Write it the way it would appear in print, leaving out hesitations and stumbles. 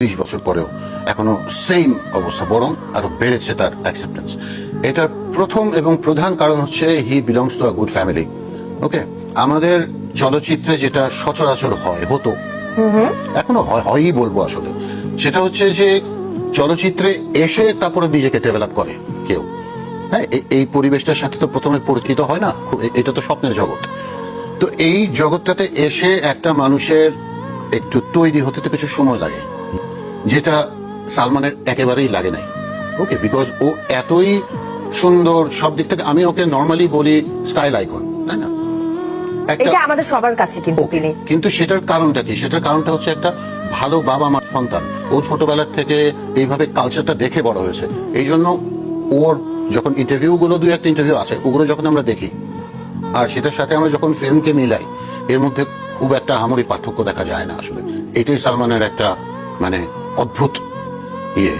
20 বছর পরেও এখনো সেম অবস্থা, বরং আরো বেড়েছে তার অ্যাকসেপ্টেন্স। এটার প্রথম এবং প্রধান কারণ হচ্ছে he belongs to a good family. Okay, আমাদের চলচ্চিত্রে যেটা সচরাচর হতো, এখনো হয়ই বলবো আসলে, সেটা হচ্ছে যে চলচ্চিত্রে এসে তারপরে নিজেকে ডেভেলপ করে কেউ। হ্যাঁ, এই পরিবেশটার সাথে তো প্রথমে পরিচিত হয় না, এটা তো স্বপ্নের জগৎ। তো এই জগৎটাতে এসে একটা মানুষের একটু তৈরি হতে তো কিছু সময় লাগে, যেটা সালমানের একেবারেই লাগে নাই। ওকে, বিকজ ও এতই সুন্দর সব দিক থেকে, আমি ওকে নর্মালি বলি স্টাইল আইকন, তাই না? এটা আমাদের সবার কাছে কিন্তু সেটার কারণটা কি? সেটার কারণটা হচ্ছে একটা ভালো বাবা মার সন্তান। ও ছোটবেলার থেকে এইভাবে কালচারটা দেখে বড় হয়েছে। এই জন্য ওর যখন ইন্টারভিউ গুলো, দুই একটা ইন্টারভিউ আছে, ওগুলো যখন আমরা দেখি আর সেটার সাথে আমরা যখন ফিল্মকে মিলাই, এর মধ্যে খুব একটা আহামরি পার্থক্য দেখা যায় না আসলে। এটাই সালমানের একটা মানে অদ্ভুত ইয়ে।